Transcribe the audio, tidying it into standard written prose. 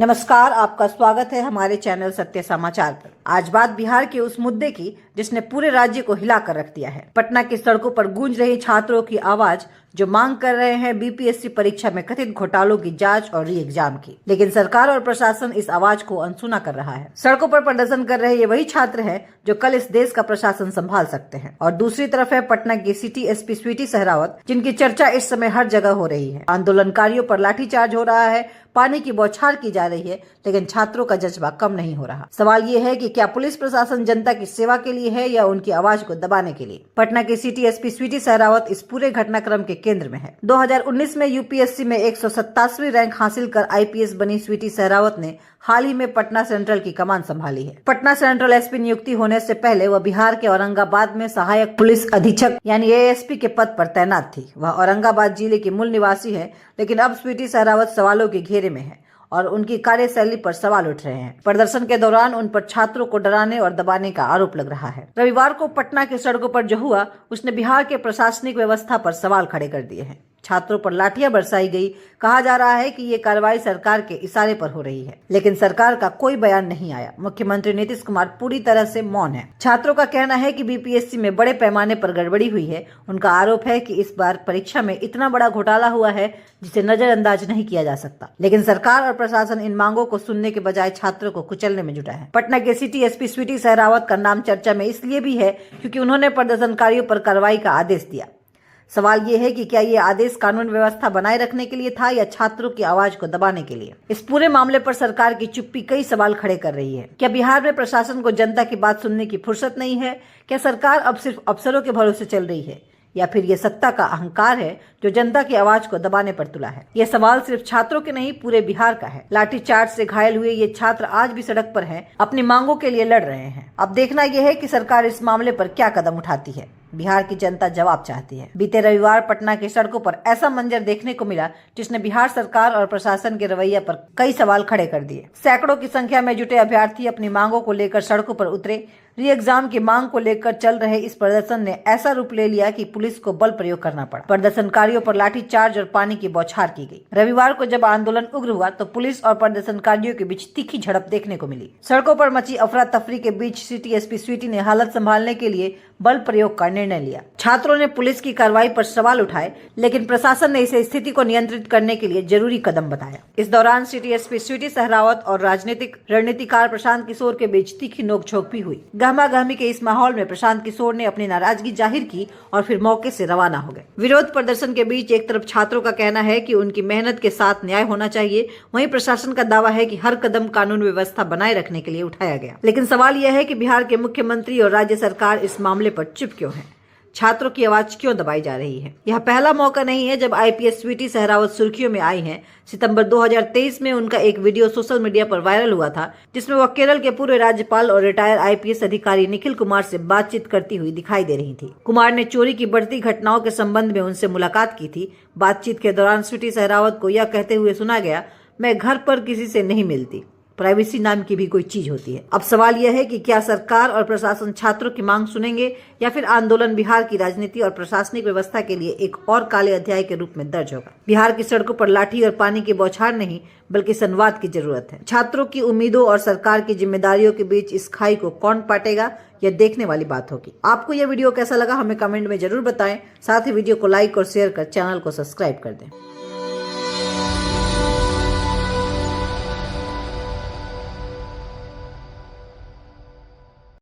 नमस्कार, आपका स्वागत है हमारे चैनल सत्य समाचार पर। आज बात बिहार के उस मुद्दे की जिसने पूरे राज्य को हिलाकर रख दिया है। पटना की सड़कों पर गूंज रही छात्रों की आवाज जो मांग कर रहे हैं बीपीएससी परीक्षा में कथित घोटालों की जांच और री एग्जाम की, लेकिन सरकार और प्रशासन इस आवाज को अनसुना कर रहा है। सड़कों पर प्रदर्शन कर रहे ये वही छात्र हैं जो कल इस देश का प्रशासन संभाल सकते हैं, और दूसरी तरफ है पटना की सिटी एसपी स्वीटी सहरावत, जिनकी चर्चा इस समय हर जगह हो रही है। आंदोलनकारियों पर लाठीचार्ज हो रहा है, पानी की बौछार की जा रही है, लेकिन छात्रों का जज्बा कम नहीं हो रहा। सवाल ये है कि क्या पुलिस प्रशासन जनता की सेवा के लिए है या उनकी आवाज को दबाने के लिए। पटना की सिटी एसपी स्वीटी सहरावत इस पूरे घटनाक्रम के केंद्र में है। 2019 में यूपीएससी में 187वीं रैंक हासिल कर आईपीएस बनी स्वीटी सहरावत ने हाल ही में पटना सेंट्रल की कमान संभाली है। पटना सेंट्रल एसपी नियुक्ति होने से पहले वह बिहार के औरंगाबाद में सहायक पुलिस अधीक्षक यानी एएसपी के पद पर तैनात थी। वह औरंगाबाद जिले की मूल निवासी है, लेकिन अब स्वीटी सहरावत सवालों के घेरे में है और उनकी कार्यशैली पर सवाल उठ रहे हैं। प्रदर्शन के दौरान उन पर छात्रों को डराने और दबाने का आरोप लग रहा है। रविवार को पटना की सड़कों पर जो हुआ उसने बिहार के प्रशासनिक व्यवस्था पर सवाल खड़े कर दिए हैं। छात्रों पर लाठियां बरसाई गई। कहा जा रहा है कि ये कार्रवाई सरकार के इशारे पर हो रही है, लेकिन सरकार का कोई बयान नहीं आया। मुख्यमंत्री नीतीश कुमार पूरी तरह से मौन है। छात्रों का कहना है कि बीपीएससी में बड़े पैमाने पर गड़बड़ी हुई है। उनका आरोप है कि इस बार परीक्षा में इतना बड़ा घोटाला हुआ है जिसे नजरअंदाज नहीं किया जा सकता, लेकिन सरकार और प्रशासन इन मांगों को सुनने के बजाय छात्रों को कुचलने में जुटा है। पटना के सिटी एसपी स्वीटी सहरावत का नाम चर्चा में इसलिए भी है क्योंकि उन्होंने प्रदर्शनकारियों पर कार्रवाई का आदेश दिया। सवाल ये है कि क्या ये आदेश कानून व्यवस्था बनाए रखने के लिए था या छात्रों की आवाज को दबाने के लिए। इस पूरे मामले पर सरकार की चुप्पी कई सवाल खड़े कर रही है। क्या बिहार में प्रशासन को जनता की बात सुनने की फुर्सत नहीं है? क्या सरकार अब सिर्फ अफसरों के भरोसे चल रही है, या फिर ये सत्ता का अहंकार है जो जनता की आवाज को दबाने पर तुला है? ये सवाल सिर्फ छात्रों के नहीं, पूरे बिहार का है। लाठीचार्ज से घायल हुए ये छात्र आज भी सड़क पर हैं, अपनी मांगों के लिए लड़ रहे हैं। अब देखना यह है कि सरकार इस मामले पर क्या कदम उठाती है। बिहार की जनता जवाब चाहती है। बीते रविवार पटना की सड़कों पर ऐसा मंजर देखने को मिला जिसने बिहार सरकार और प्रशासन के रवैया पर कई सवाल खड़े कर दिए। सैकड़ों की संख्या में जुटे अभ्यर्थी अपनी मांगों को लेकर सड़कों पर उतरे। री एग्जाम की मांग को लेकर चल रहे इस प्रदर्शन ने ऐसा रूप ले लिया कि पुलिस को बल प्रयोग करना पड़ा। प्रदर्शनकारियों पर लाठीचार्ज और पानी की बौछार की गई। रविवार को जब आंदोलन उग्र हुआ तो पुलिस और प्रदर्शनकारियों के बीच तीखी झड़प देखने को मिली। सड़कों पर मची अफरा तफरी के बीच सिटी एसपी स्वीटी ने हालत संभालने के लिए बल प्रयोग का निर्णय लिया। छात्रों ने पुलिस की कार्रवाई पर सवाल उठाए, लेकिन प्रशासन ने इसे स्थिति को नियंत्रित करने के लिए जरूरी कदम बताया। इस दौरान सिटी एसपी स्वीटी सहरावत और राजनीतिक रणनीतिकार प्रशांत किशोर के बीच तीखी नोकझोंक भी हुई। गहमा-गहमी के इस माहौल में प्रशांत किशोर ने अपनी नाराजगी जाहिर की और फिर मौके से रवाना हो गए। विरोध प्रदर्शन के बीच एक तरफ छात्रों का कहना है कि उनकी मेहनत के साथ न्याय होना चाहिए, वहीं प्रशासन का दावा है कि हर कदम कानून व्यवस्था बनाए रखने के लिए उठाया गया। लेकिन सवाल यह है कि बिहार के मुख्यमंत्री और राज्य सरकार इस मामले पर चुप क्यों है? छात्रों की आवाज क्यों दबाई जा रही है? यह पहला मौका नहीं है जब आईपीएस स्वीटी सहरावत सुर्खियों में आई हैं। सितंबर 2023 में उनका एक वीडियो सोशल मीडिया पर वायरल हुआ था, जिसमें वह केरल के पूर्व राज्यपाल और रिटायर आईपीएस अधिकारी निखिल कुमार से बातचीत करती हुई दिखाई दे रही थी। कुमार ने चोरी की बढ़ती घटनाओं के संबंध में उनसे मुलाकात की थी। बातचीत के दौरान स्वीटी सहरावत को यह कहते हुए सुना गया, मैं घर पर किसी से नहीं मिलती, प्राइवेसी नाम की भी कोई चीज होती है। अब सवाल यह है कि क्या सरकार और प्रशासन छात्रों की मांग सुनेंगे या फिर आंदोलन बिहार की राजनीति और प्रशासनिक व्यवस्था के लिए एक और काले अध्याय के रूप में दर्ज होगा। बिहार की सड़कों पर लाठी और पानी की बौछार नहीं, बल्कि संवाद की जरूरत है। छात्रों की उम्मीदों और सरकार की जिम्मेदारियों के बीच इस खाई को कौन पाटेगा, यह देखने वाली बात होगी। आपको यह वीडियो कैसा लगा हमें कमेंट में जरूर बताएं। साथ ही वीडियो को लाइक और शेयर कर चैनल को सब्सक्राइब कर दें।